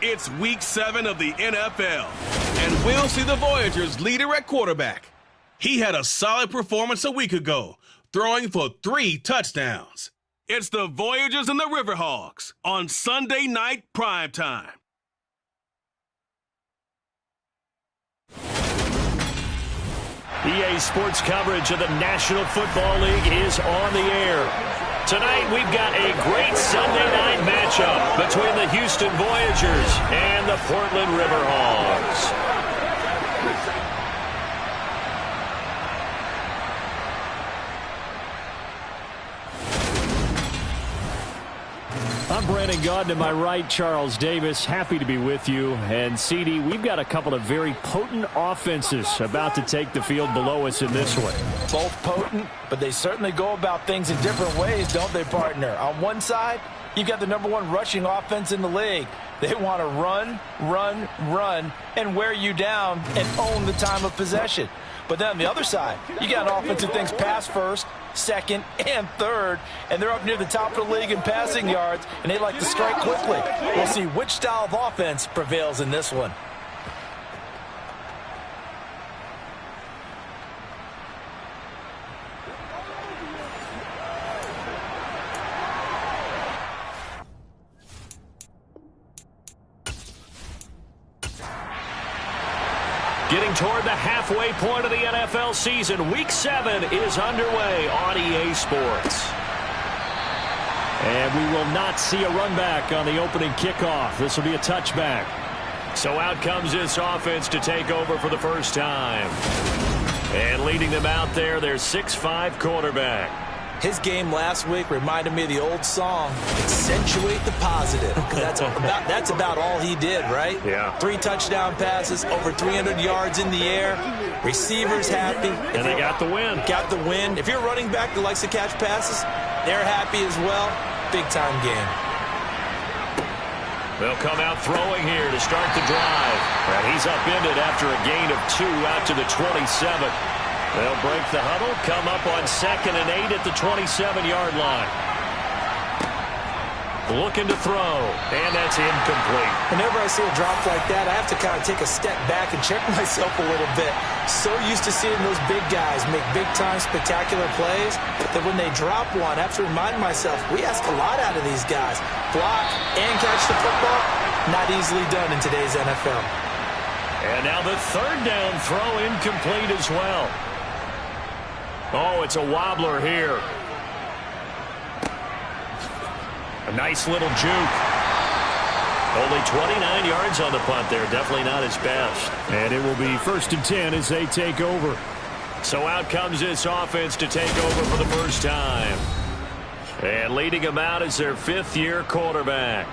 It's Week 7 of the NFL, and we'll see the Voyagers' leader at quarterback. He had a solid performance a week ago, throwing for 3 touchdowns. It's the Voyagers and the River Hogs on Sunday night primetime. EA Sports coverage of the National Football League is on the air. Tonight, we've got a great Sunday night matchup between the Houston Voyagers and the Portland River Hogs. I'm Brandon Gaudin, to my right, Charles Davis. Happy to be with you. And, CD, we've got a couple of very potent offenses about to take the field below us in this one. Both potent, but they certainly go about things in different ways, don't they, partner? On one side, you've got the #1 rushing offense in the league. They want to run, run, run, and wear you down and own the time of possession. But then on the other side, you got an offense that thinks pass first, second, and third, and they're up near the top of the league in passing yards, and they like to strike quickly. We'll see which style of offense prevails in this one. Getting toward the halfway point of the NFL season, Week 7 is underway on EA Sports. And we will not see a run back on the opening kickoff. This will be a touchback. So out comes this offense to take over for the first time. And leading them out there, their 6'5" quarterback. His game last week reminded me of the old song, accentuate the positive. That's about all he did, right? Yeah. 3 touchdown passes, over 300 yards in the air. Receivers happy. And they got the win. Got the win. If you're a running back that likes to catch passes, they're happy as well. Big-time game. They'll come out throwing here to start the drive. And he's upended after a gain of 2 out to the 27. They'll break the huddle, come up on 2nd and 8 at the 27-yard line. Looking to throw, and that's incomplete. Whenever I see a drop like that, I have to kind of take a step back and check myself a little bit. So used to seeing those big guys make big-time spectacular plays that when they drop one, I have to remind myself, we ask a lot out of these guys. Block and catch the football, not easily done in today's NFL. And now the 3rd down throw incomplete as well. Oh, it's a wobbler here. A nice little juke. Only 29 yards on the punt there. Definitely not his best. And it will be 1st and 10 as they take over. So out comes this offense to take over for the first time. And leading them out is their 5th-year quarterback.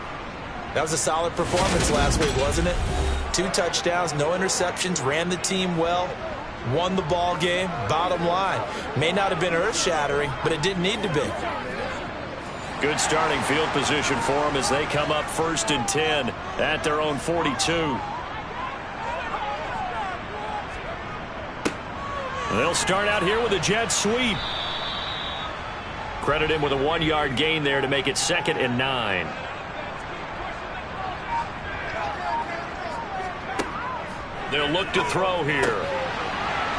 That was a solid performance last week, wasn't it? 2 touchdowns, no interceptions, ran the team well. Won the ball game, bottom line. May not have been earth-shattering, but it didn't need to be. Good starting field position for them as they come up 1st and 10 at their own 42. They'll start out here with a jet sweep. Credit him with a 1-yard gain there to make it 2nd and 9. They'll look to throw here.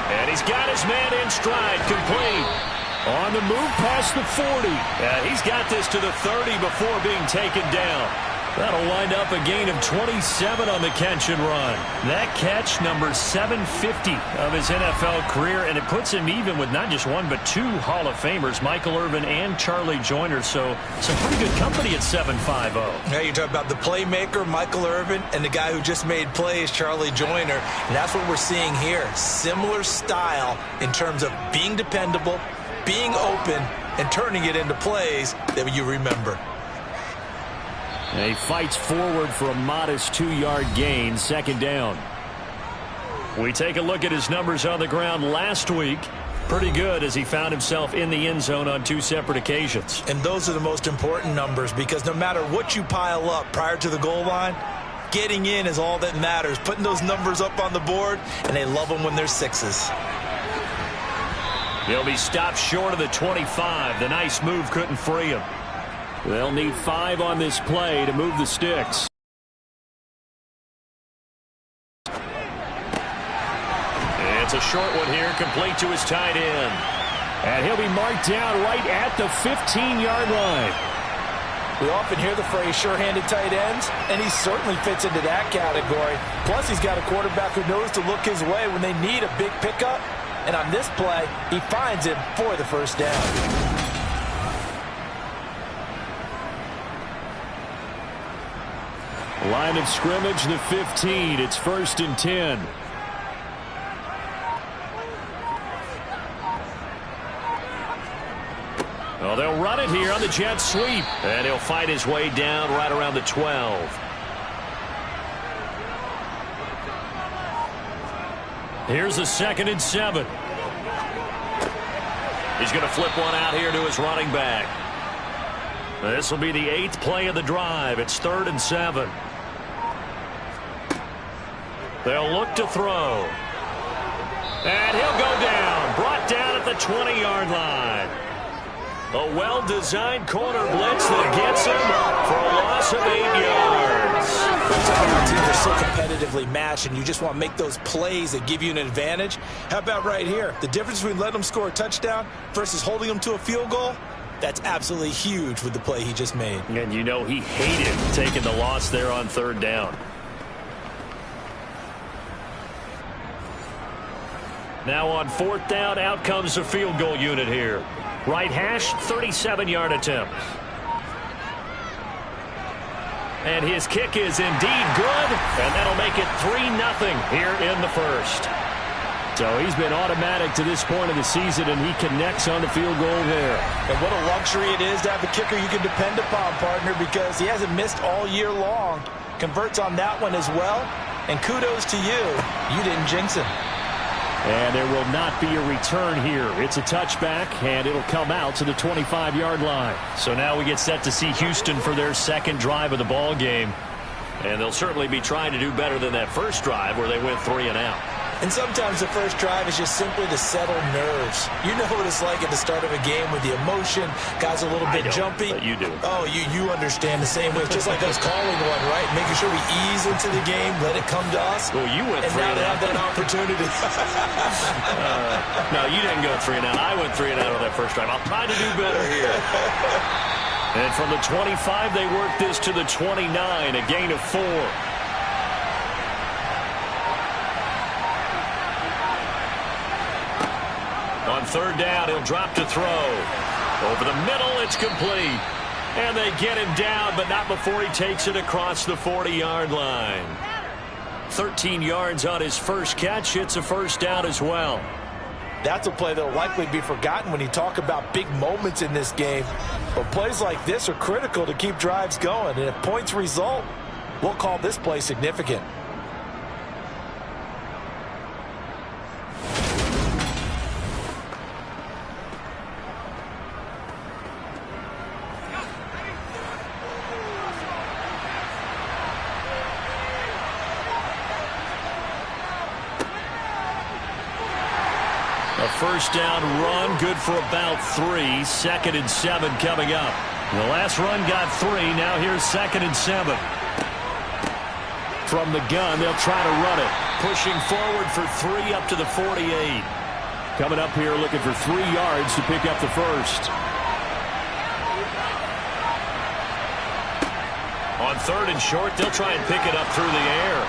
And he's got his man in stride, complete. On the move past the 40. And he's got this to the 30 before being taken down. That'll wind up a gain of 27 on the catch and run. That catch, number 750 of his NFL career, and it puts him even with not just 1 but 2 Hall of Famers, Michael Irvin and Charlie Joyner. So some pretty good company at 750. Yeah, you're talking about the playmaker, Michael Irvin, and the guy who just made plays, Charlie Joyner. And that's what we're seeing here. Similar style in terms of being dependable, being open, and turning it into plays that you remember. And he fights forward for a modest 2-yard gain, 2nd down. We take a look at his numbers on the ground last week. Pretty good as he found himself in the end zone on 2 separate occasions. And those are the most important numbers because no matter what you pile up prior to the goal line, getting in is all that matters. Putting those numbers up on the board, and they love them when they're 6s. He'll be stopped short of the 25. The nice move couldn't free him. They'll need 5 on this play to move the sticks. It's a short one here, complete to his tight end. And he'll be marked down right at the 15-yard line. We often hear the phrase sure-handed tight ends, and he certainly fits into that category. Plus, he's got a quarterback who knows to look his way when they need a big pickup. And on this play, he finds him for the first down. Line of scrimmage, the 15. It's 1st and 10. Well, they'll run it here on the jet sweep. And he'll fight his way down right around the 12. Here's a 2nd and 7. He's going to flip one out here to his running back. This will be the 8th play of the drive. It's 3rd and 7. They'll look to throw. And he'll go down. Brought down at the 20-yard line. A well-designed corner blitz that gets him for a loss of 8 yards. Our teams are so competitively matched, and you just want to make those plays that give you an advantage. How about right here? The difference between letting them score a touchdown versus holding them to a field goal, that's absolutely huge with the play he just made. And you know he hated taking the loss there on 3rd down. Now on 4th down, out comes the field goal unit here. Right hash, 37-yard attempt. And his kick is indeed good, and that'll make it 3-0 here in the first. So he's been automatic to this point of the season, and he connects on the field goal there. And what a luxury it is to have a kicker you can depend upon, partner, because he hasn't missed all year long. Converts on that one as well, and kudos to you. You didn't jinx him. And there will not be a return here. It's a touchback, and it'll come out to the 25-yard line. So now we get set to see Houston for their 2nd drive of the ball game. And they'll certainly be trying to do better than that first drive where they went 3 and out. And sometimes the first drive is just simply to settle nerves. You know what it's like at the start of a game with the emotion. Guys are a little bit jumpy. But you do. Oh, you understand the same way. It's just like us calling one, right? Making sure we ease into the game, let it come to us. Well, you went 3 and out. And now they have that opportunity. No, you didn't go 3 and out. I went 3 and out on that first drive. I'll try to do better here. And from the 25, they work this to the 29, a gain of 4. On 3rd down, he'll drop to throw. Over the middle, it's complete. And they get him down, but not before he takes it across the 40-yard line. 13 yards on his first catch. It's a first down as well. That's a play that will likely be forgotten when you talk about big moments in this game. But plays like this are critical to keep drives going. And if points result, we'll call this play significant. A first down run, good for about 3. 2nd and 7 coming up. The last run got 3. Now here's 2nd and 7. From the gun, they'll try to run it. Pushing forward for 3 up to the 48. Coming up here looking for 3 yards to pick up the first. On 3rd and short, they'll try and pick it up through the air.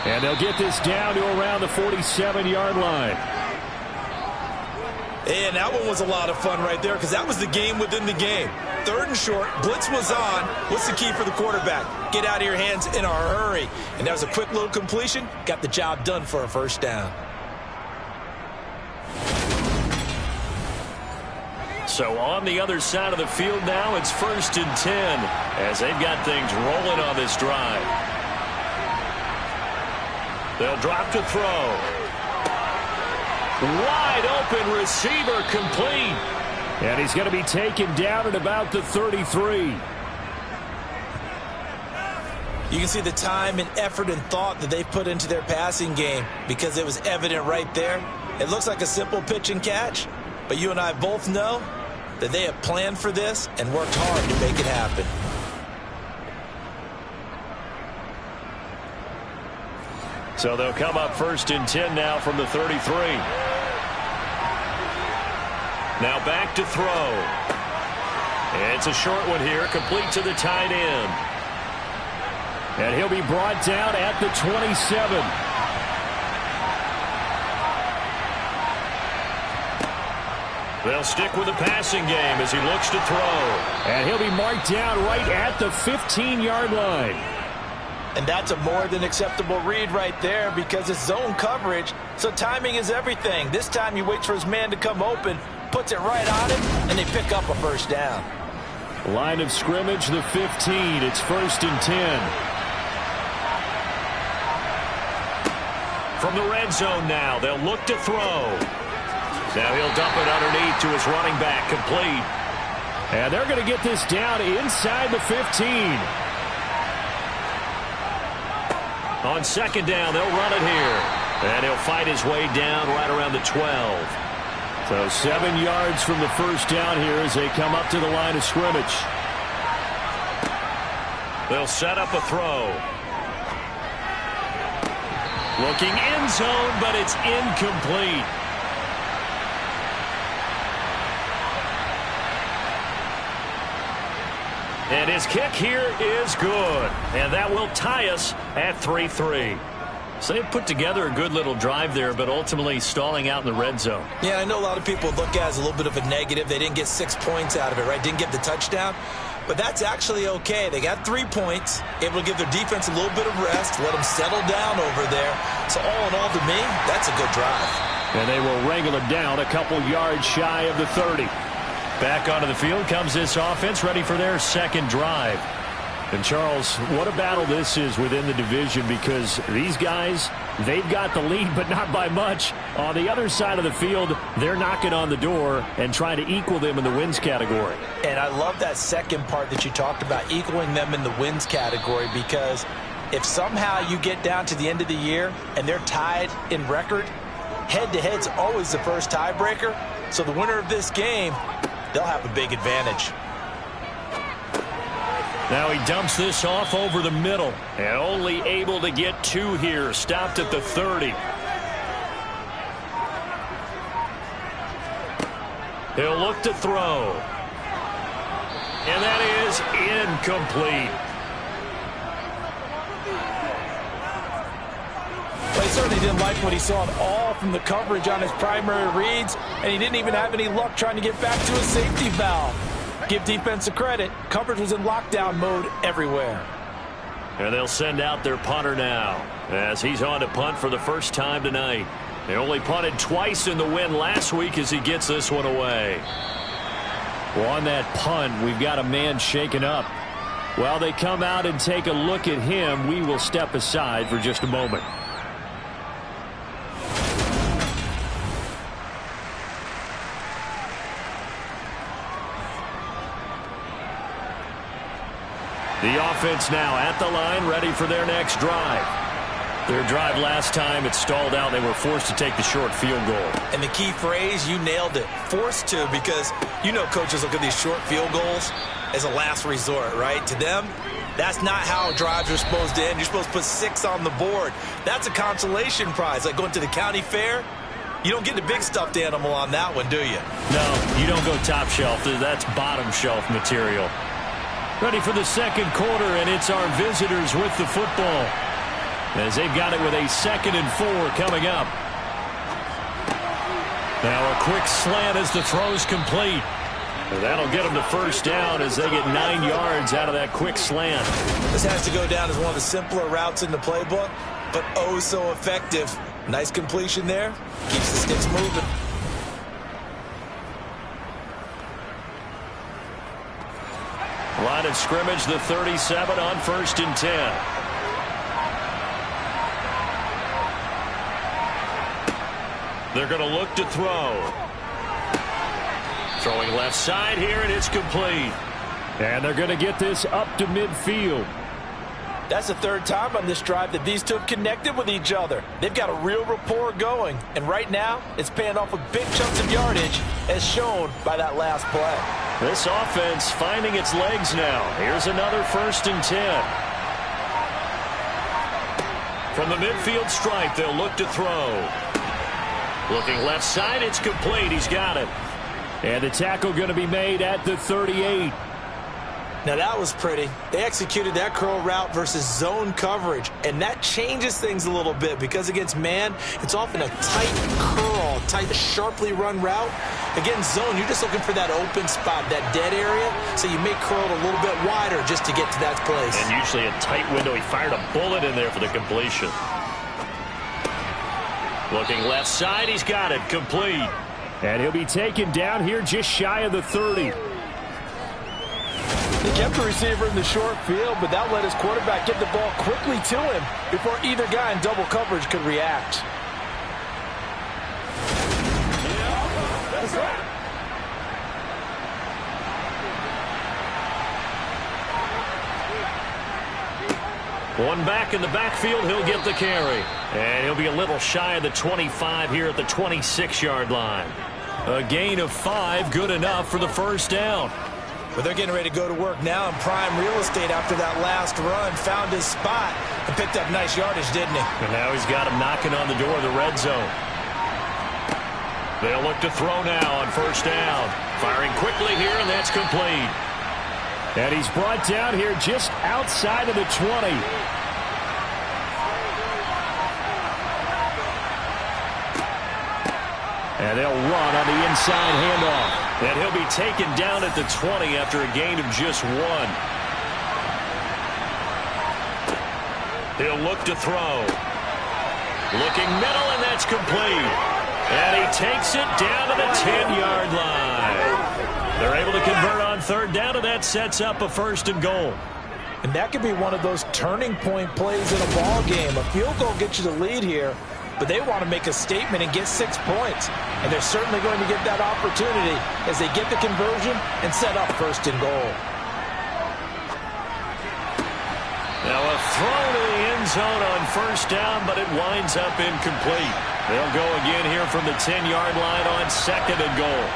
And they'll get this down to around the 47-yard line. And that one was a lot of fun right there because that was the game within the game. 3rd and short, blitz was on. What's the key for the quarterback? Get out of your hands in a hurry. And that was a quick little completion. Got the job done for a first down. So on the other side of the field now, it's 1st and 10 as they've got things rolling on this drive. They'll drop to throw. Wide open receiver complete. And he's going to be taken down at about the 33. You can see the time and effort and thought that they've put into their passing game because it was evident right there. It looks like a simple pitch and catch, but you and I both know that they have planned for this and worked hard to make it happen. So they'll come up 1st and 10 now from the 33. Now back to throw. It's a short one here, complete to the tight end. And he'll be brought down at the 27. They'll stick with the passing game as he looks to throw. And he'll be marked down right at the 15-yard line. And that's a more than acceptable read right there because it's zone coverage, so timing is everything. This time he waits for his man to come open, puts it right on him, and they pick up a first down. Line of scrimmage, the 15. It's 1st and 10. From the red zone now, they'll look to throw. Now he'll dump it underneath to his running back, complete. And they're going to get this down inside the 15. On 2nd down, they'll run it here. And he'll fight his way down right around the 12. So 7 yards from the first down here as they come up to the line of scrimmage. They'll set up a throw. Looking end zone, but it's incomplete. And his kick here is good. And that will tie us at 3-3. So they put together a good little drive there, but ultimately stalling out in the red zone. Yeah, I know a lot of people look at it as a little bit of a negative. They didn't get 6 points out of it, right? Didn't get the touchdown. But that's actually okay. They got 3 points, able to give their defense a little bit of rest, let them settle down over there. So all in all, to me, that's a good drive. And they will wrangle it down a couple yards shy of the 30. Back onto the field comes this offense, ready for their 2nd drive. And, Charles, what a battle this is within the division because these guys, they've got the lead, but not by much. On the other side of the field, they're knocking on the door and trying to equal them in the wins category. And I love that second part that you talked about, equaling them in the wins category, because if somehow you get down to the end of the year and they're tied in record, head-to-head's always the first tiebreaker. So the winner of this game, they'll have a big advantage. Now he dumps this off over the middle. And only able to get 2 here. Stopped at the 30. He'll look to throw. And that is incomplete. Well, he certainly didn't like what he saw at all from the coverage on his primary reads, and he didn't even have any luck trying to get back to his safety valve. Give defense a credit. Coverage was in lockdown mode everywhere. And they'll send out their punter now as he's on to punt for the first time tonight. They only punted twice in the win last week as he gets this one away. Well, on that punt, we've got a man shaken up. While they come out and take a look at him, we will step aside for just a moment. The offense now at the line, ready for their next drive. Their drive last time, it stalled out. They were forced to take the short field goal. And the key phrase, you nailed it, forced to, because you know coaches look at these short field goals as a last resort, right? To them, that's not how drives are supposed to end. You're supposed to put 6 on the board. That's a consolation prize, like going to the county fair. You don't get the big stuffed animal on that one, do you? No, you don't go top shelf. That's bottom shelf material. Ready for the second quarter, and it's our visitors with the football as they've got it with a 2nd and 4 coming up. Now a quick slant as the throw's complete. That'll get them to first down as they get 9 yards out of that quick slant. This has to go down as one of the simpler routes in the playbook, but oh so effective. Nice completion there. Keeps the sticks moving. Line of scrimmage, the 37 on 1st and 10. They're going to look to throw. Throwing left side here, and it's complete. And they're going to get this up to midfield. That's the 3rd time on this drive that these two have connected with each other. They've got a real rapport going. And right now, it's paying off with big chunks of yardage, as shown by that last play. This offense finding its legs now. Here's another 1st and 10. From the midfield stripe, they'll look to throw. Looking left side, it's complete. He's got it. And the tackle going to be made at the 38. Now that was pretty. They executed that curl route versus zone coverage, and that changes things a little bit because against man, it's often a tight curl, tight, sharply run route. Against zone, you're just looking for that open spot, that dead area, so you may curl it a little bit wider just to get to that place. And usually a tight window. He fired a bullet in there for the completion. Looking left side, he's got it, complete. And he'll be taken down here just shy of the 30. He kept the receiver in the short field, but that let his quarterback get the ball quickly to him before either guy in double coverage could react. One back in the backfield, he'll get the carry. And he'll be a little shy of the 25 here at the 26-yard line. A gain of 5, good enough for the first down. But they're getting ready to go to work now in prime real estate after that last run. Found his spot and picked up nice yardage, didn't he? And now he's got him knocking on the door of the red zone. They'll look to throw now on first down. Firing quickly here, and that's complete. And he's brought down here just outside of the 20. And they'll run on the inside handoff. And he'll be taken down at the 20 after a gain of just 1. He'll look to throw. Looking middle, and that's complete. And he takes it down to the 10-yard line. They're able to convert on third down, and that sets up a first and goal. And that could be one of those turning point plays in a ball game. A field goal gets you the lead here, but they want to make a statement and get 6 points. And they're certainly going to get that opportunity as they get the conversion and set up first and goal. Now a throw to the end zone on first down, but it winds up incomplete. They'll go again here from the 10-yard line on second and goal.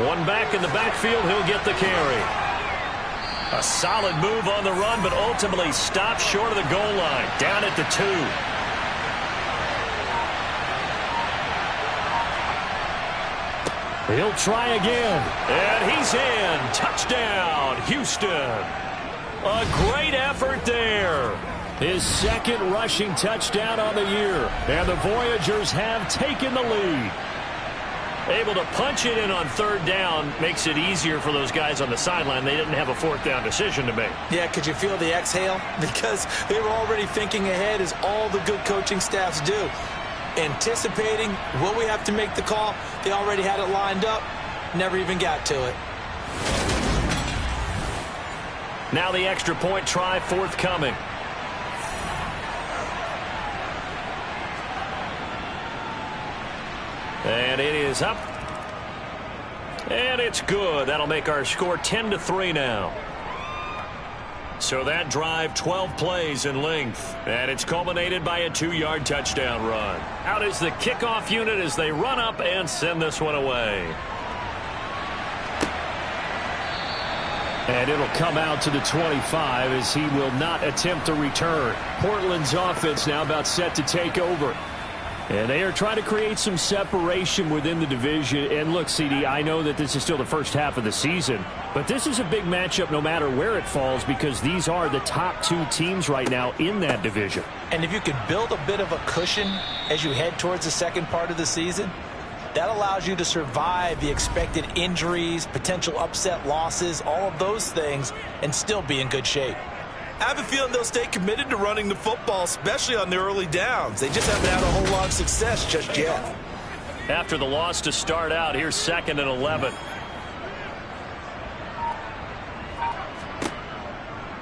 One back in the backfield, he'll get the carry. A solid move on the run, but ultimately stopped short of the goal line, down at the 2. He'll try again. And he's in. Touchdown, Houston. A great effort there. His second rushing touchdown on the year. And the Voyagers have taken the lead. Able to punch it in on third down makes it easier for those guys on the sideline. They didn't have a fourth down decision to make. Yeah, could you feel the exhale? Because they were already thinking ahead, as all the good coaching staffs do. Anticipating, will we have to make the call? They already had it lined up, never even got to it. Now the extra point try forthcoming. And it is up. And it's good. That'll make our score 10-3 now. So that drive, 12 plays in length. And it's culminated by a 2-yard touchdown run. Out is the kickoff unit as they run up and send this one away. And it'll come out to the 25 as he will not attempt to return. Portland's offense now about set to take over. And they are trying to create some separation within the division. And look, CD, I know that this is still the first half of the season, but this is a big matchup no matter where it falls because these are the top 2 teams right now in that division. And if you could build a bit of a cushion as you head towards the second part of the season, that allows you to survive the expected injuries, potential upset losses, all of those things, and still be in good shape. I have a feeling they'll stay committed to running the football, especially on their early downs. They just haven't had a whole lot of success just yet. After the loss to start out, here's 2nd and 11.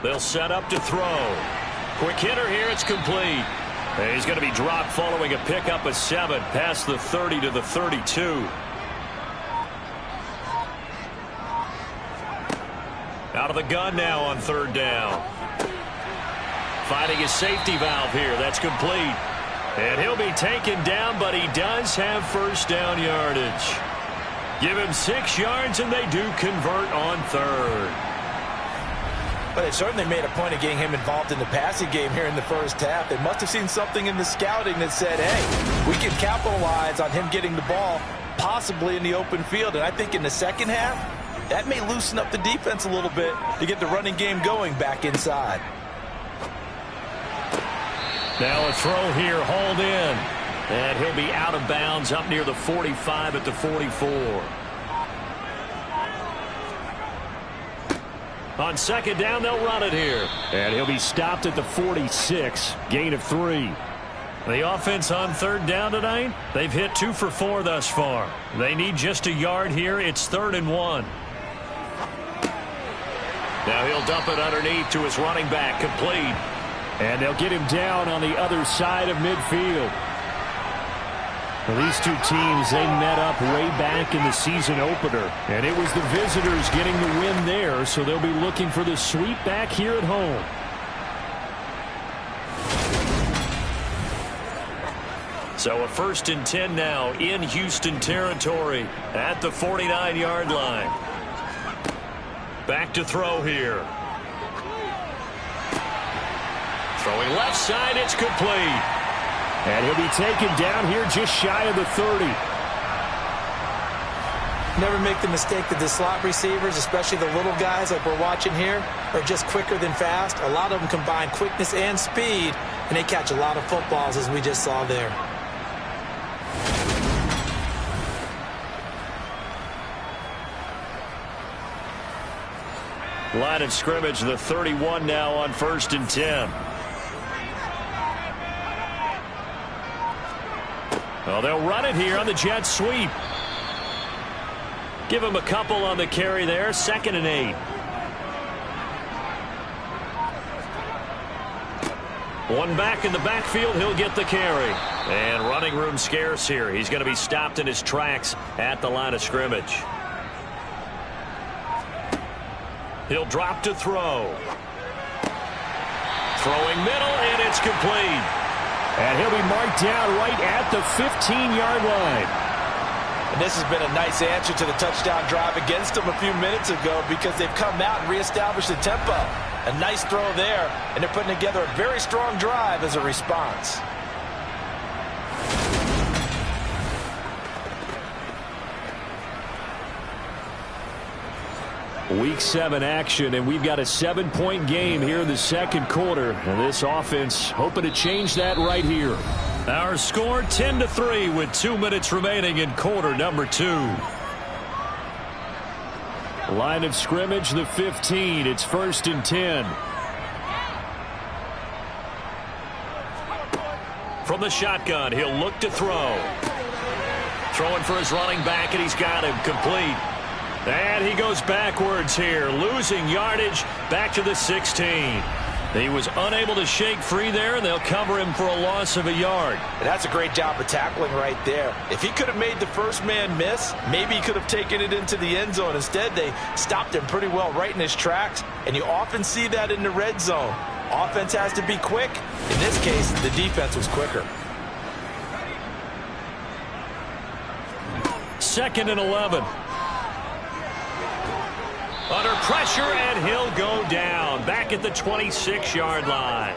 They'll set up to throw. Quick hitter here, it's complete. And he's going to be dropped following a pickup of 7 past the 30 to the 32. Out of the gun now on third down. Finding his safety valve here. That's complete. And he'll be taken down, but he does have first down yardage. Give him 6 yards, and they do convert on third. But they certainly made a point of getting him involved in the passing game here in the first half. They must have seen something in the scouting that said, hey, we can capitalize on him getting the ball, possibly in the open field. And I think in the second half, that may loosen up the defense a little bit to get the running game going back inside. Now a throw here, hauled in. And he'll be out of bounds up near the 45 at the 44. On second down, they'll run it here. And he'll be stopped at the 46. Gain of 3. The offense on third down tonight, they've hit 2 for 4 thus far. They need just a yard here. It's 3rd and 1. Now he'll dump it underneath to his running back, complete. And they'll get him down on the other side of midfield. Well, these two teams, they met up way back in the season opener. And it was the visitors getting the win there, so they'll be looking for the sweep back here at home. So a 1st and 10 now in Houston territory at the 49-yard line. Back to throw here. Throwing left side, it's complete. And he'll be taken down here just shy of the 30. Never make the mistake that the slot receivers, especially the little guys like we're watching here, are just quicker than fast. A lot of them combine quickness and speed, and they catch a lot of footballs, as we just saw there. Line of scrimmage, the 31 now on 1st and 10. Well, they'll run it here on the jet sweep. Give him a couple on the carry there. 2nd and 8. One back in the backfield. He'll get the carry. And running room scarce here. He's going to be stopped in his tracks at the line of scrimmage. He'll drop to throw. Throwing middle, and it's complete. And he'll be marked down right at the 15-yard line. And this has been a nice answer to the touchdown drive against them a few minutes ago, because they've come out and reestablished the tempo. A nice throw there, and they're putting together a very strong drive as a response. Week 7 action, and we've got a 7-point game here in the second quarter. And this offense hoping to change that right here. Our score 10-3 with 2 minutes remaining in quarter number 2. Line of scrimmage, the 15. It's 1st and 10. From the shotgun, he'll look to throw. Throwing for his running back, and he's got him complete. And he goes backwards here, losing yardage back to the 16. He was unable to shake free there, and they'll cover him for a loss of a yard. And that's a great job of tackling right there. If he could have made the first man miss, maybe he could have taken it into the end zone. Instead, they stopped him pretty well right in his tracks, and you often see that in the red zone. Offense has to be quick. In this case, the defense was quicker. 2nd and 11. Under pressure, and he'll go down back at the 26-yard line.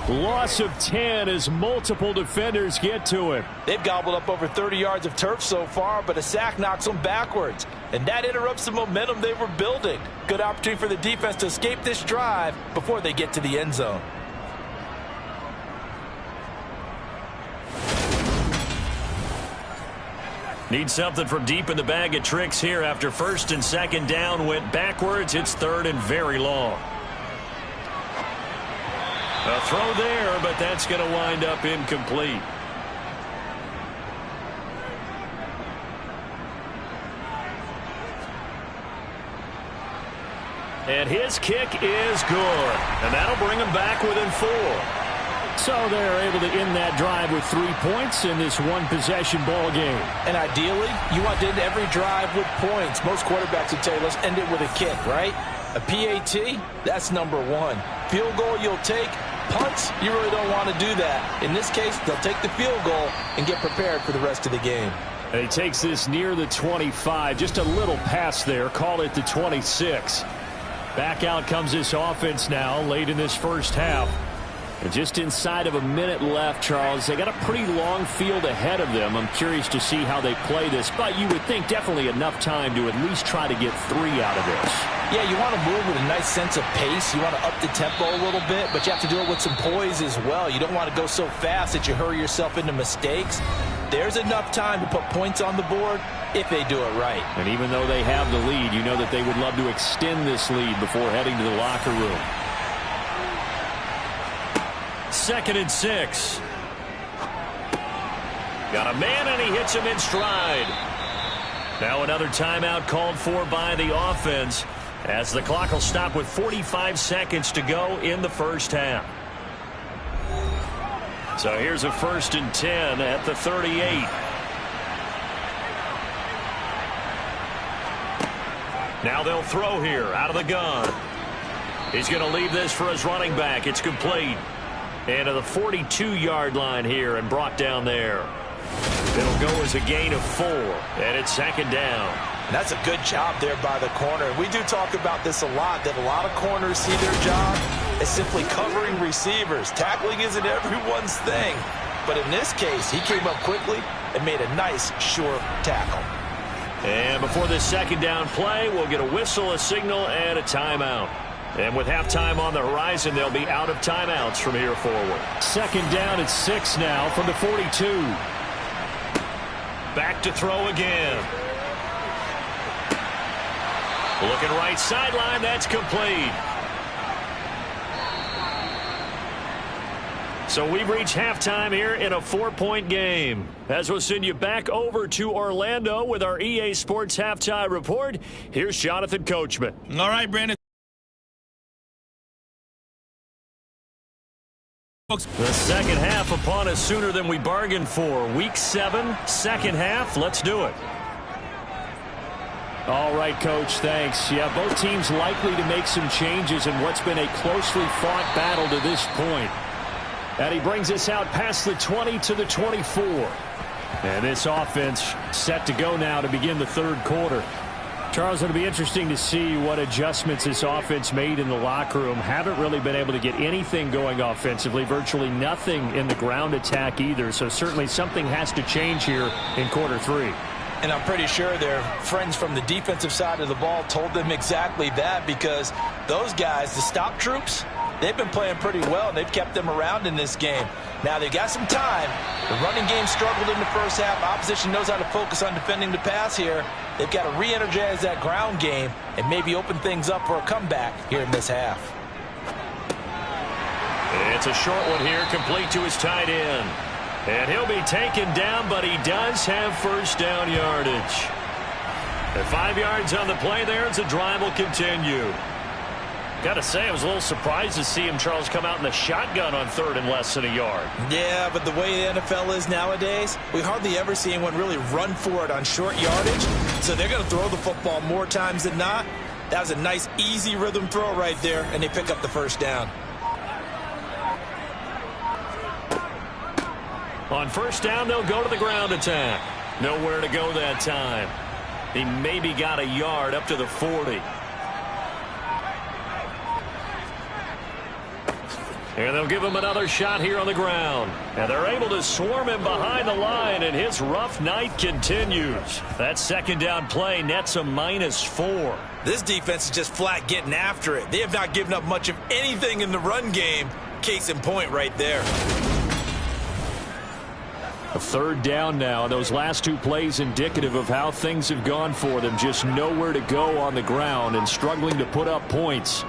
Loss of 10 as multiple defenders get to him. They've gobbled up over 30 yards of turf so far, but a sack knocks them backwards. And that interrupts the momentum they were building. Good opportunity for the defense to escape this drive before they get to the end zone. Need something from deep in the bag of tricks here after 1st and 2nd down went backwards. It's 3rd and very long. A throw there, but that's going to wind up incomplete. And his kick is good. And that'll bring him back within 4. So they're able to end that drive with 3 points in this one-possession ball game. And ideally, you want to end every drive with points. Most quarterbacks would tell you, let's end it with a kick, right? A PAT, that's number 1. Field goal you'll take. Punts, you really don't want to do that. In this case, they'll take the field goal and get prepared for the rest of the game. And he takes this near the 25. Just a little pass there. Call it the 26. Back out comes this offense now late in this first half. And just inside of a minute left, Charles. They got a pretty long field ahead of them. I'm curious to see how they play this. But you would think definitely enough time to at least try to get 3 out of this. Yeah, you want to move with a nice sense of pace. You want to up the tempo a little bit, but you have to do it with some poise as well. You don't want to go so fast that you hurry yourself into mistakes. There's enough time to put points on the board if they do it right. And even though they have the lead, you know that they would love to extend this lead before heading to the locker room. 2nd and 6. Got a man, and he hits him in stride. Now another timeout called for by the offense, as the clock will stop with 45 seconds to go in the first half. So here's a 1st and 10 at the 38. Now they'll throw here out of the gun. He's going to leave this for his running back. It's complete. And to the 42-yard line here and brought down there. It'll go as a gain of 4, and it's 2nd down. And that's a good job there by the corner. We do talk about this a lot, that a lot of corners see their job as simply covering receivers. Tackling isn't everyone's thing. But in this case, he came up quickly and made a nice, sure tackle. And before this 2nd down play, we'll get a whistle, a signal, and a timeout. And with halftime on the horizon, they'll be out of timeouts from here forward. 2nd down at 6 now from the 42. Back to throw again. Looking right sideline, that's complete. So we've reached halftime here in a 4-point game. As we'll send you back over to Orlando with our EA Sports Halftime Report, here's Jonathan Coachman. All right, Brandon. The second half upon us sooner than we bargained for. Week 7, 2nd half. Let's do it. All right, Coach, thanks. Yeah, both teams likely to make some changes in what's been a closely fought battle to this point. And he brings us out past the 20 to the 24. And this offense set to go now to begin the 3rd quarter. Charles, it'll be interesting to see what adjustments this offense made in the locker room. Haven't really been able to get anything going offensively, virtually nothing in the ground attack either. So certainly something has to change here in quarter 3. And I'm pretty sure their friends from the defensive side of the ball told them exactly that, because those guys, the stop troops, they've been playing pretty well, and they've kept them around in this game. Now, they've got some time. The running game struggled in the first half. Opposition knows how to focus on defending the pass here. They've got to re-energize that ground game and maybe open things up for a comeback here in this half. It's a short one here, complete to his tight end. And he'll be taken down, but he does have 1st down yardage. At 5 yards on the play there, as the drive will continue. Got to say, I was a little surprised to see him, Charles, come out in the shotgun on 3rd and less than a yard. Yeah, but the way the NFL is nowadays, we hardly ever see anyone really run for it on short yardage. So they're going to throw the football more times than not. That was a nice, easy rhythm throw right there, and they pick up the 1st down. On 1st down, they'll go to the ground attack. Nowhere to go that time. He maybe got a yard up to the 40. And they'll give him another shot here on the ground. And they're able to swarm him behind the line, and his rough night continues. That 2nd down play nets a -4. This defense is just flat getting after it. They have not given up much of anything in the run game. Case in point right there. A 3rd down now. Those last 2 plays indicative of how things have gone for them. Just nowhere to go on the ground and struggling to put up points.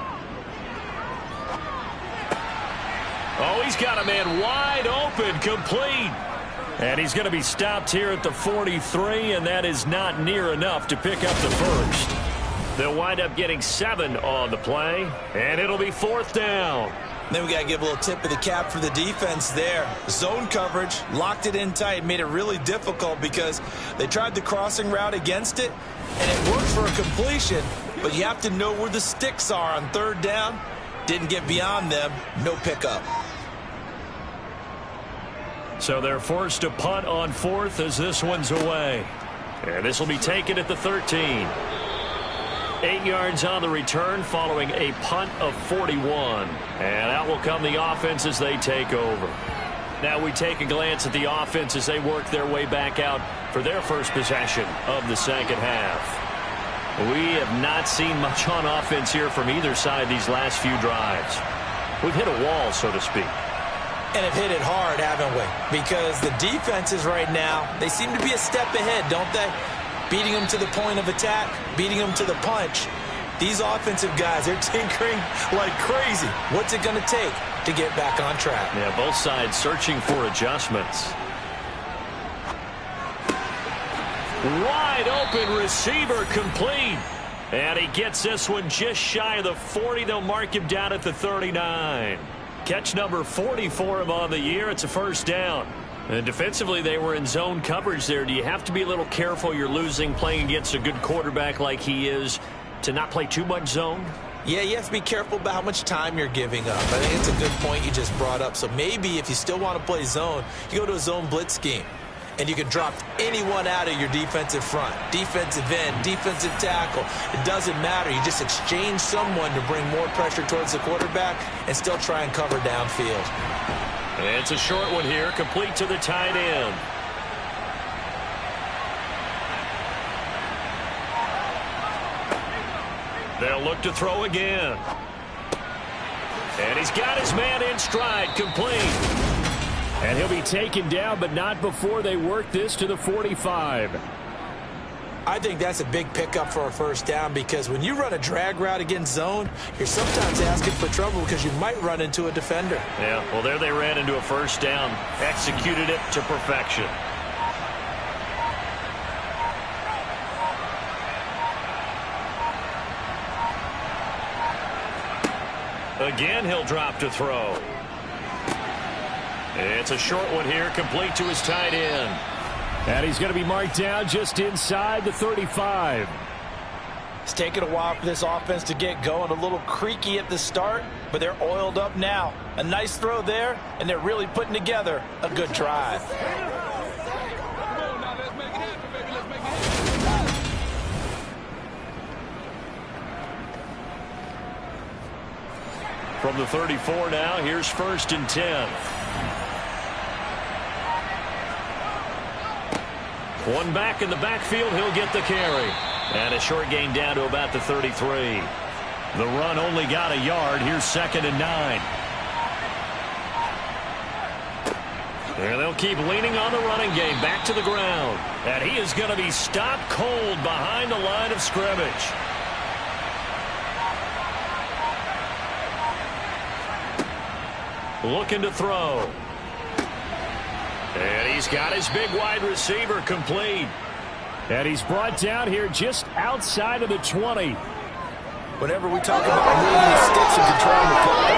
Oh, he's got a man wide open, complete. And he's going to be stopped here at the 43, and that is not near enough to pick up the 1st. They'll wind up getting 7 on the play, and it'll be 4th down. Then we got to give a little tip of the cap for the defense there. Zone coverage, locked it in tight, made it really difficult because they tried the crossing route against it, and it worked for a completion, but you have to know where the sticks are on 3rd down. Didn't get beyond them, no pickup. So they're forced to punt on 4th as this one's away. And this will be taken at the 13. 8 yards on the return following a punt of 41. And out will come the offense as they take over. Now we take a glance at the offense as they work their way back out for their first possession of the second half. We have not seen much on offense here from either side these last few drives. We've hit a wall, so to speak. And have hit it hard, haven't we? Because the defenses right now, they seem to be a step ahead, don't they? Beating them to the point of attack, beating them to the punch. These offensive guys, they're tinkering like crazy. What's it going to take to get back on track? Yeah, both sides searching for adjustments. Wide open receiver complete. And he gets this one just shy of the 40. They'll mark him down at the 39. Catch number 40 for him on the year. It's a first down. And defensively, they were in zone coverage there. Do you have to be a little careful? You're losing playing against a good quarterback like he is to not play too much zone? Yeah, you have to be careful about how much time you're giving up. I think it's a good point you just brought up. So maybe if you still want to play zone, you go to a zone blitz scheme. And you can drop anyone out of your defensive front. Defensive end, defensive tackle. It doesn't matter. You just exchange someone to bring more pressure towards the quarterback and still try and cover downfield. It's a short one here, complete to the tight end. They'll look to throw again. And he's got his man in stride, complete. And he'll be taken down, but not before they work this to the 45. I think that's a big pickup for a first down because when you run a drag route against zone, you're sometimes asking for trouble because you might run into a defender. Yeah, well, there they ran into a first down, executed it to perfection. Again, he'll drop to throw. It's a short one here, complete to his tight end. And he's going to be marked down just inside the 35. It's taken a while for this offense to get going. A little creaky at the start, but they're oiled up now. A nice throw there, and they're really putting together a good drive. From the 34 now, here's 1st and 10. One back in the backfield, he'll get the carry. And a short gain down to about the 33. The run only got a yard. Here's 2nd and 9. And they'll keep leaning on the running game. Back to the ground. And he is going to be stopped cold behind the line of scrimmage. Looking to throw. And he's got his big wide receiver complete. And he's brought down here just outside of the 20. Whenever we talk about moving the sticks and controlling the football,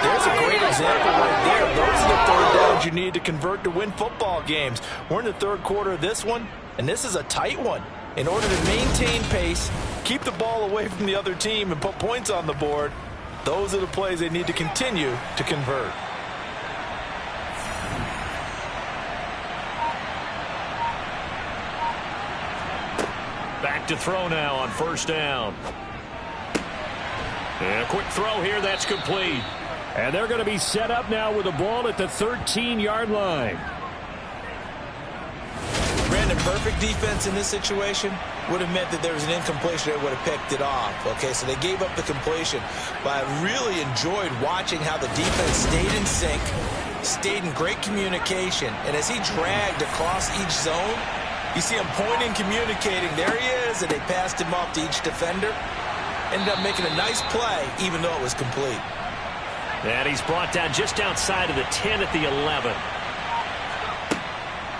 there's a great example right there. Those are the third downs you need to convert to win football games. We're in the third quarter of this one, and this is a tight one. In order to maintain pace, keep the ball away from the other team, and put points on the board, those are the plays they need to continue to convert. Back to throw now on 1st down. And a quick throw here, that's complete. And they're going to be set up now with the ball at the 13-yard line. Brandon, perfect defense in this situation would have meant that there was an incompletion that would have picked it off. Okay, so they gave up the completion. But I really enjoyed watching how the defense stayed in sync, stayed in great communication. And as he dragged across each zone, you see him pointing, communicating. There he is, and they passed him off to each defender. Ended up making a nice play, even though it was complete. And he's brought down just outside of the 10 at the 11.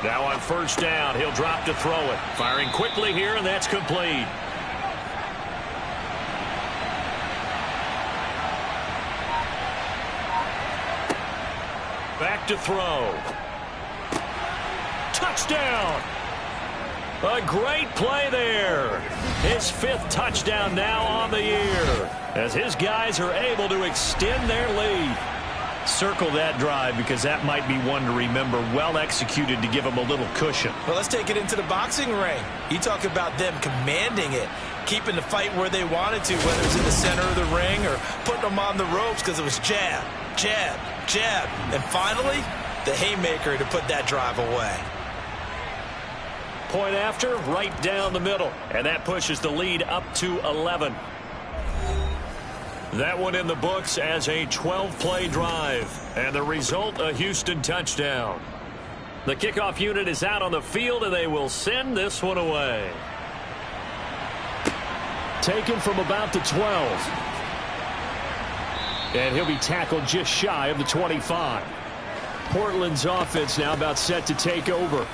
Now on 1st down, he'll drop to throw it. Firing quickly here, and that's complete. Back to throw. Touchdown! A great play there. His 5th touchdown now on the year, as his guys are able to extend their lead. Circle that drive because that might be one to remember. Well executed to give them a little cushion. Well, let's take it into the boxing ring. You talk about them commanding it, keeping the fight where they wanted to, whether it's in the center of the ring or putting them on the ropes because it was jab, jab, jab. And finally, the haymaker to put that drive away. Point after, right down the middle. And that pushes the lead up to 11. That one in the books as a 12-play drive. And the result, a Houston touchdown. The kickoff unit is out on the field, and they will send this one away. Taken from about the 12. And he'll be tackled just shy of the 25. Portland's offense now about set to take over.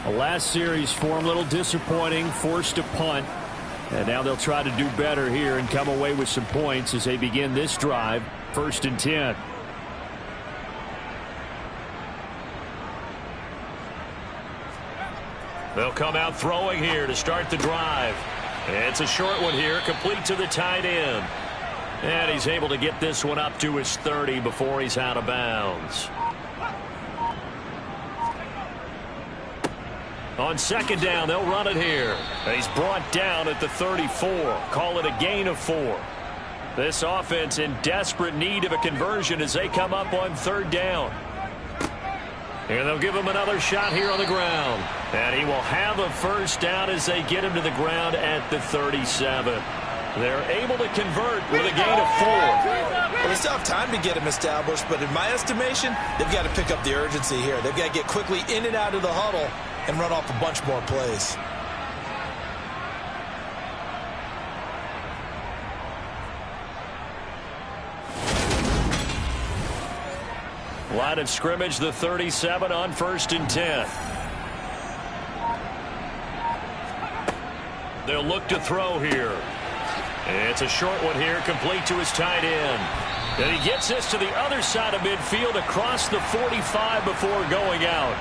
The last series for him, a little disappointing, forced a punt. And now they'll try to do better here and come away with some points as they begin this drive, 1st and 10. They'll come out throwing here to start the drive. It's a short one here, complete to the tight end. And he's able to get this one up to his 30 before he's out of bounds. On 2nd down, they'll run it here. And he's brought down at the 34. Call it a gain of 4. This offense in desperate need of a conversion as they come up on 3rd down. And they'll give him another shot here on the ground. And he will have a 1st down as they get him to the ground at the 37. They're able to convert with a gain of 4. Well, they still have time to get him established, but in my estimation, they've got to pick up the urgency here. They've got to get quickly in and out of the huddle and run off a bunch more plays. Line of scrimmage, the 37 on 1st and 10. They'll look to throw here. It's a short one here, complete to his tight end. And he gets this to the other side of midfield across the 45 before going out.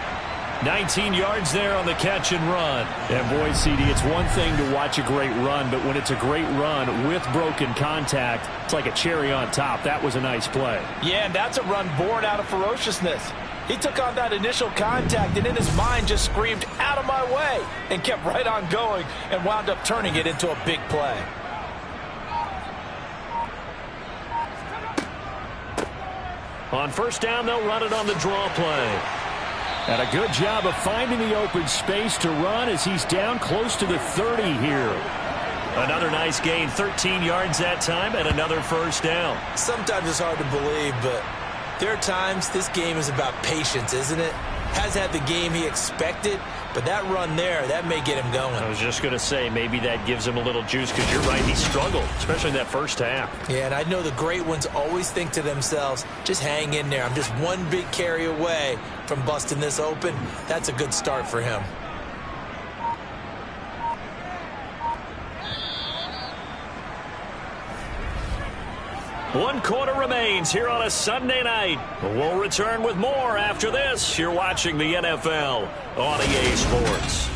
19 yards there on the catch and run. And boy, CD, it's one thing to watch a great run, but when it's a great run with broken contact, it's like a cherry on top. That was a nice play. Yeah, and that's a run born out of ferociousness. He took on that initial contact and in his mind just screamed, "Out of my way," and kept right on going and wound up turning it into a big play. On 1st down, they'll run it on the draw play. And a good job of finding the open space to run as he's down close to the 30 here. Another nice gain, 13 yards that time, and another 1st down. Sometimes it's hard to believe, but there are times this game is about patience, isn't it? Has had the game he expected, but that run there, that may get him going. I was just going to say, maybe that gives him a little juice because you're right, he struggled, especially in that 1st half. Yeah, and I know the great ones always think to themselves, just hang in there. I'm just one big carry away from busting this open. That's a good start for him. One quarter remains here on a Sunday night. We'll return with more after this. You're watching the NFL on EA Sports.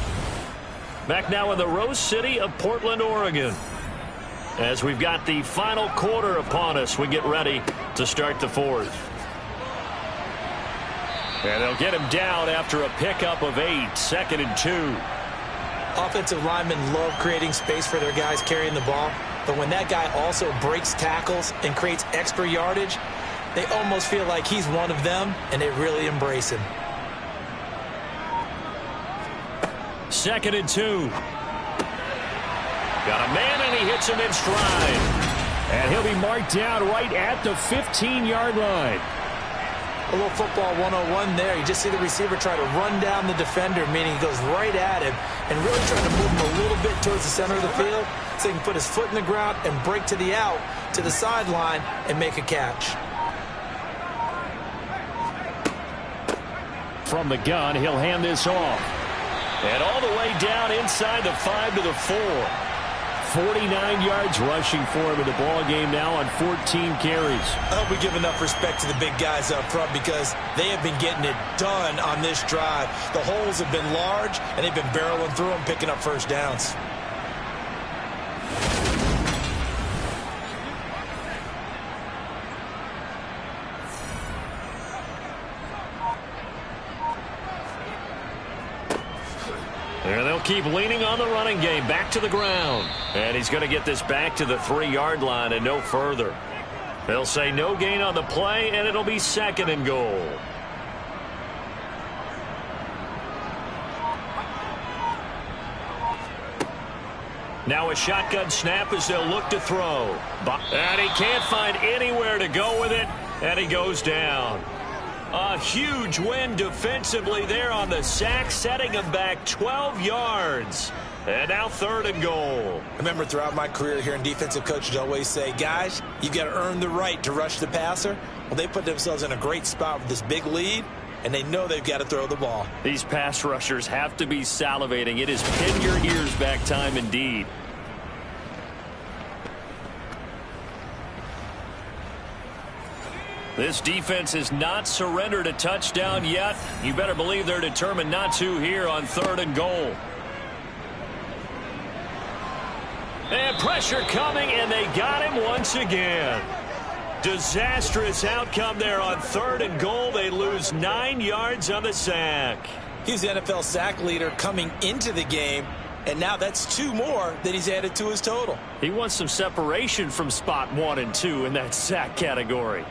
Back now in the Rose City of Portland, Oregon. As we've got the final quarter upon us, we get ready to start the 4th. And they'll get him down after a pickup of 8, 2nd and 2. Offensive linemen love creating space for their guys carrying the ball. But when that guy also breaks tackles and creates extra yardage, they almost feel like he's one of them, and they really embrace him. 2nd and 2. Got a man, and he hits him in stride. And he'll be marked down right at the 15-yard line. A little football 101 there. You just see the receiver try to run down the defender, meaning he goes right at him and really trying to move him a little bit towards the center of the field so he can put his foot in the ground and break to the out, to the sideline, and make a catch. From the gun, he'll hand this off. And all the way down inside the 5 to the 4. 49 yards rushing for him in the ball game now on 14 carries. I hope we give enough respect to the big guys up front because they have been getting it done on this drive. The holes have been large, and they've been barreling through them, picking up 1st downs. And they'll keep leaning on the running game. Back to the ground. And he's going to get this back to the 3-yard line and no further. They'll say no gain on the play, and it'll be 2nd and goal. Now a shotgun snap as they'll look to throw. And he can't find anywhere to go with it, and he goes down. A huge win defensively there on the sack, setting him back 12 yards. And now 3rd and goal. I remember throughout my career here in defensive coaches always say, guys, you've got to earn the right to rush the passer. Well, they put themselves in a great spot with this big lead, and they know they've got to throw the ball. These pass rushers have to be salivating. It is pin your ears back time indeed. This defense has not surrendered a touchdown yet. You better believe they're determined not to here on 3rd and goal. And pressure coming, and they got him once again. Disastrous outcome there on 3rd and goal. They lose 9 yards on the sack. He's the NFL sack leader coming into the game, and now that's 2 more that he's added to his total. He wants some separation from spot 1 and 2 in that sack category.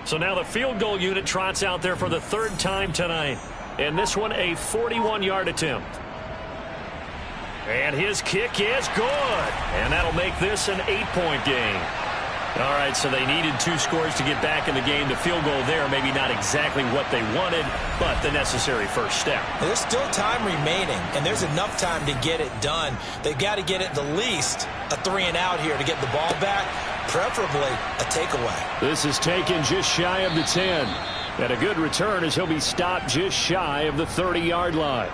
So now the field goal unit trots out there for the 3rd time tonight. And this one a 41-yard attempt. And his kick is good. And that'll make this an 8-point game. All right, so they needed 2 scores to get back in the game. The field goal there, maybe not exactly what they wanted, but the necessary first step. There's still time remaining, and there's enough time to get it done. They've got to get at the least a 3-and-out here to get the ball back, preferably a takeaway. This is taken just shy of the 10. And a good return as he'll be stopped just shy of the 30-yard line.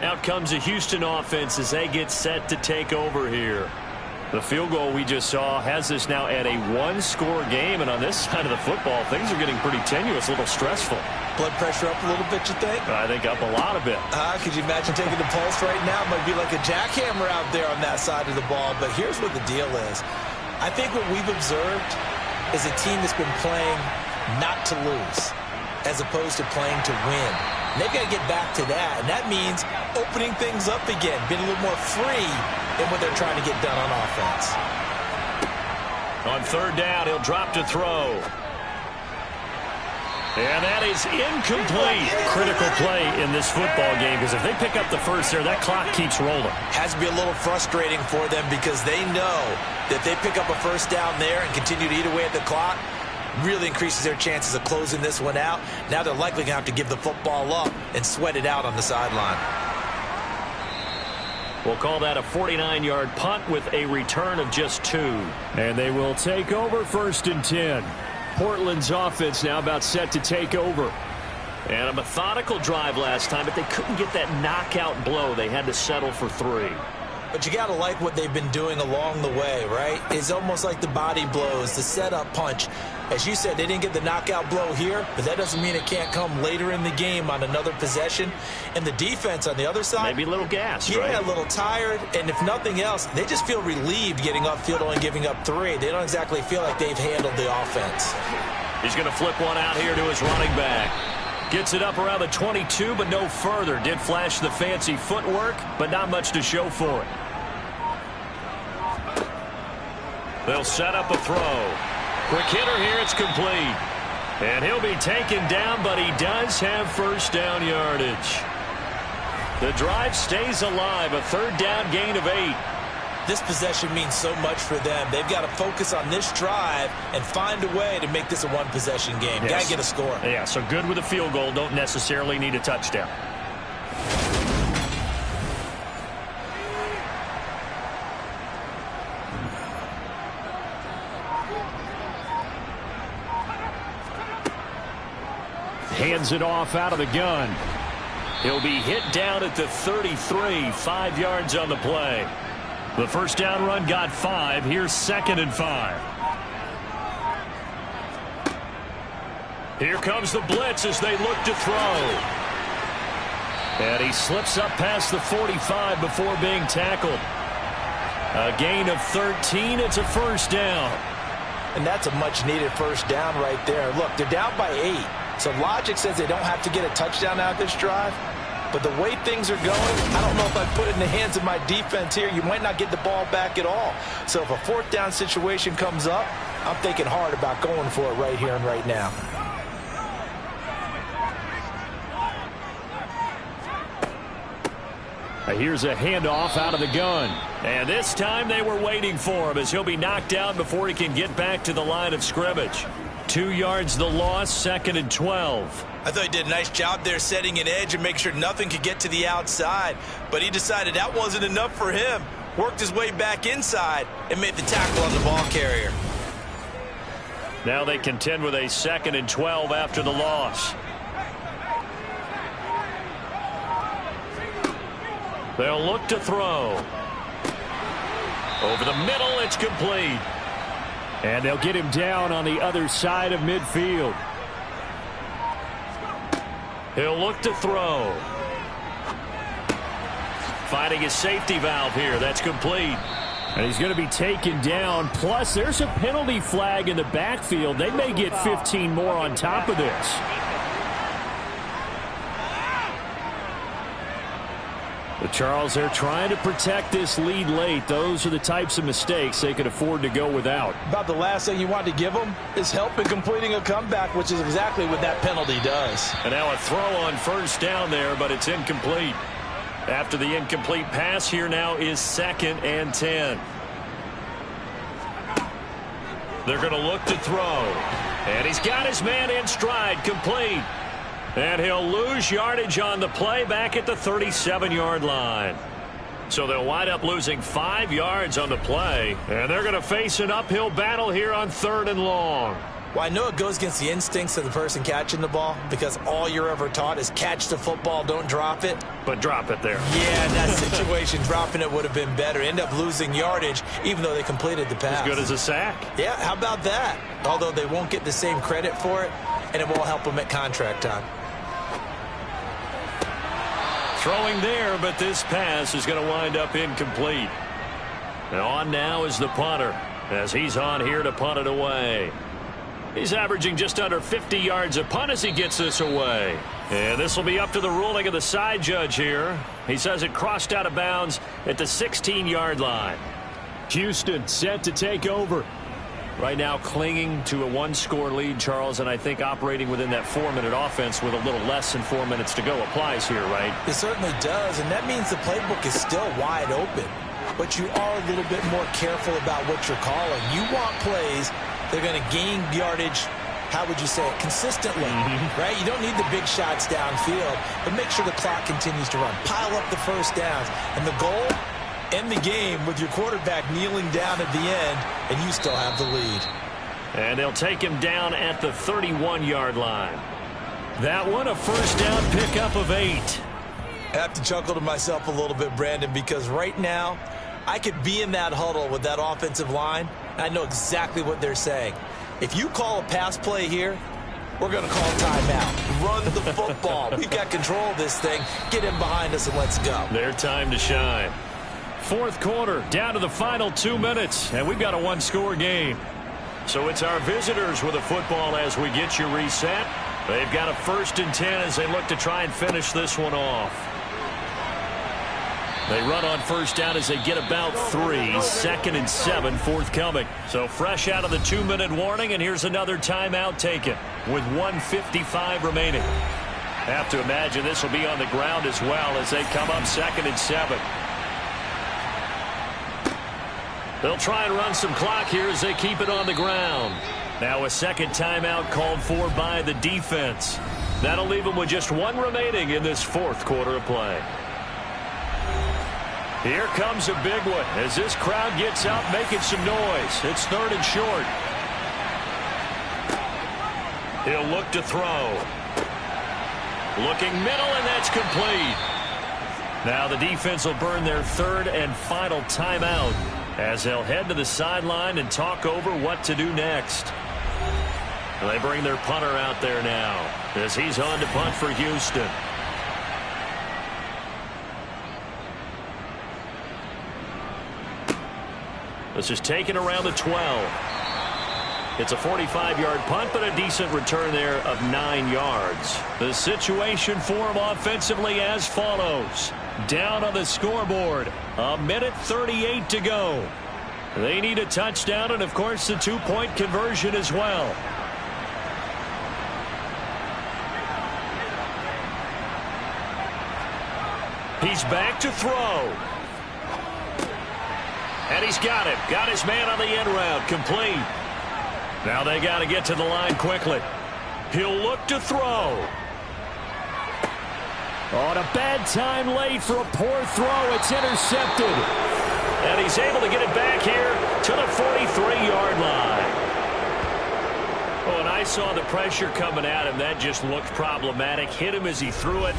Out comes the Houston offense as they get set to take over here. The field goal we just saw has us now at a 1-score game, and on this side of the football, things are getting pretty tenuous, a little stressful. Blood pressure up a little bit, you think? I think up a lot of it. Could you imagine taking the pulse right now? It might be like a jackhammer out there on that side of the ball, but here's what the deal is. I think what we've observed is a team that's been playing not to lose as opposed to playing to win. And they've got to get back to that, and that means opening things up again, being a little more free in what they're trying to get done on offense. On 3rd down, he'll drop to throw. And that is incomplete. Critical play in this football game, because if they pick up the first there, that clock keeps rolling. Has to be a little frustrating for them because they know that if they pick up a first down there and continue to eat away at the clock, really increases their chances of closing this one out. Now they're likely going to have to give the football up and sweat it out on the sideline. We'll call that a 49-yard punt with a return of just 2. And they will take over 1st and 10. Portland's offense now about set to take over. And a methodical drive last time, but they couldn't get that knockout blow. They had to settle for 3. But you got to like what they've been doing along the way, right? It's almost like the body blows, the setup punch. As you said, they didn't get the knockout blow here, but that doesn't mean it can't come later in the game on another possession. And the defense on the other side, maybe a little gas, right? Yeah, a little tired. And if nothing else, they just feel relieved getting upfield and giving up 3. They don't exactly feel like they've handled the offense. He's going to flip one out here to his running back. Gets it up around the 22, but no further. Did flash the fancy footwork, but not much to show for it. They'll set up a throw. Quick hitter here, it's complete. And he'll be taken down, but he does have first down yardage. The drive stays alive, a 3rd down gain of 8. This possession means so much for them. They've got to focus on this drive and find a way to make this a 1-possession game. Yes. Got to get a score. Yeah, so good with a field goal. Don't necessarily need a touchdown. Hands it off out of the gun. He'll be hit down at the 33, 5 yards on the play. The first down run got 5. Here's 2nd and 5. Here comes the blitz as they look to throw. And he slips up past the 45 before being tackled. A gain of 13. It's a first down. And that's a much-needed first down right there. Look, they're down by 8. So logic says they don't have to get a touchdown out of this drive. But the way things are going, I don't know if I put it in the hands of my defense here. You might not get the ball back at all. So if a fourth down situation comes up, I'm thinking hard about going for it right here and right now. Here's a handoff out of the gun. And this time they were waiting for him as he'll be knocked down before he can get back to the line of scrimmage. 2 yards the loss, 2nd and 12. I thought he did a nice job there setting an edge and make sure nothing could get to the outside. But he decided that wasn't enough for him. Worked his way back inside and made the tackle on the ball carrier. Now they contend with a 2nd and 12 after the loss. They'll look to throw. Over the middle, it's complete. And they'll get him down on the other side of midfield. He'll look to throw. Finding his safety valve here. That's complete. And he's going to be taken down. Plus, there's a penalty flag in the backfield. They may get 15 more on top of this. But Charles, they're trying to protect this lead late. Those are the types of mistakes they could afford to go without. About the last thing you want to give them is help in completing a comeback, which is exactly what that penalty does. And now a throw on first down there, but it's incomplete. After the incomplete pass, here now is 2nd and 10. They're going to look to throw. And he's got his man in stride, complete. And he'll lose yardage on the play back at the 37-yard line. So they'll wind up losing 5 yards on the play. And they're going to face an uphill battle here on 3rd and long. Well, I know it goes against the instincts of the person catching the ball because all you're ever taught is catch the football, don't drop it. But drop it there. Yeah, in that situation, dropping it would have been better. End up losing yardage even though they completed the pass. As good as a sack. Yeah, how about that? Although they won't get the same credit for it, and it won't help them at contract time. Throwing there, but this pass is going to wind up incomplete. And on now is the punter as he's on here to punt it away. He's averaging just under 50 yards a punt as he gets this away. And this will be up to the ruling of the side judge here. He says it crossed out of bounds at the 16-yard line. Houston set to take over. Right now clinging to a 1-score lead, Charles, and I think operating within that 4-minute offense with a little less than 4 minutes to go applies here, right? It certainly does, and that means the playbook is still wide open. But you are a little bit more careful about what you're calling. You want plays that are going to gain yardage, how would you say it, consistently, right? You don't need the big shots downfield, but make sure the clock continues to run. Pile up the first downs, and the goal, end the game with your quarterback kneeling down at the end, and you still have the lead. And they'll take him down at the 31-yard line. That one, a first down pickup of 8. I have to chuckle to myself a little bit, Brandon, because right now I could be in that huddle with that offensive line, and I know exactly what they're saying. If you call a pass play here, we're going to call timeout. Run the football. We've got control of this thing. Get in behind us and let's go. Their time to shine. 4th quarter, down to the final 2 minutes, and we've got a 1-score game. So it's our visitors with the football as we get you reset. They've got a 1st and 10 as they look to try and finish this one off. They run on first down as they get about 3. 2nd and 7 forthcoming. So fresh out of the 2-minute warning, and here's another timeout taken with 1:55 remaining. Have to imagine this will be on the ground as well as they come up 2nd and 7. They'll try and run some clock here as they keep it on the ground. Now a second timeout called for by the defense. That'll leave them with just 1 remaining in this 4th quarter of play. Here comes a big one as this crowd gets out making some noise. It's 3rd and short. He'll look to throw. Looking middle, and that's complete. Now the defense will burn their 3rd and final timeout as they'll head to the sideline and talk over what to do next. They bring their punter out there now as he's on to punt for Houston. This is taken around the 12. It's a 45-yard punt, but a decent return there of 9 yards. The situation for him offensively as follows. Down on the scoreboard, 1:38 to go. They need a touchdown and, of course, the 2-point conversion as well. He's back to throw. And he's got it. Got his man on the end route. Complete. Now they got to get to the line quickly. He'll look to throw. On a bad time late for a poor throw. It's intercepted. And he's able to get it back here to the 43-yard line. Oh, and I saw the pressure coming at him. That just looked problematic. Hit him as he threw it.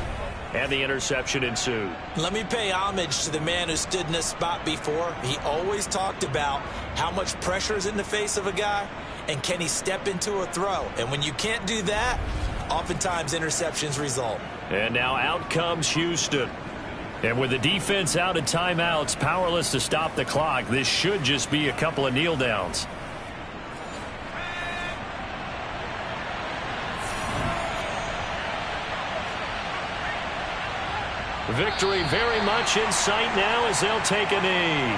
And the interception ensued. Let me pay homage to the man who stood in this spot before. He always talked about how much pressure is in the face of a guy and can he step into a throw. And when you can't do that, oftentimes interceptions result. And now out comes Houston. And with the defense out at timeouts, powerless to stop the clock, this should just be a couple of kneel downs. Victory very much in sight now as they'll take a knee.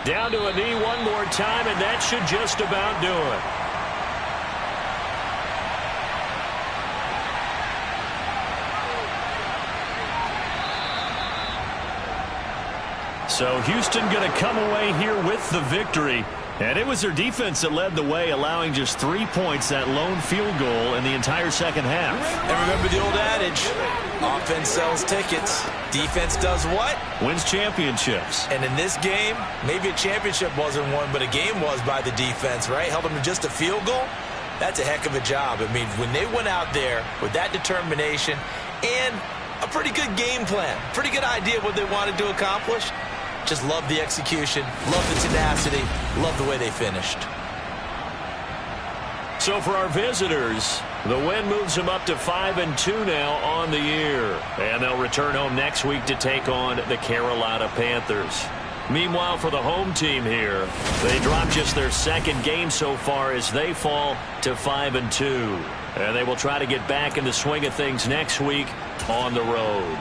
Down to a knee one more time, and that should just about do it. So Houston going to come away here with the victory. And it was their defense that led the way, allowing just 3 points, that lone field goal in the entire second half. And remember the old adage, offense sells tickets. Defense does what? Wins championships. And in this game, maybe a championship wasn't won, but a game was by the defense, right? Held them to just a field goal. That's a heck of a job. I mean, when they went out there with that determination and a pretty good game plan, pretty good idea of what they wanted to accomplish, just love the execution, love the tenacity, love the way they finished. So for our visitors, the win moves them up to 5-2 now on the year. And they'll return home next week to take on the Carolina Panthers. Meanwhile, for the home team here, they drop just their second game so far as they fall to 5-2. And they will try to get back in the swing of things next week on the road.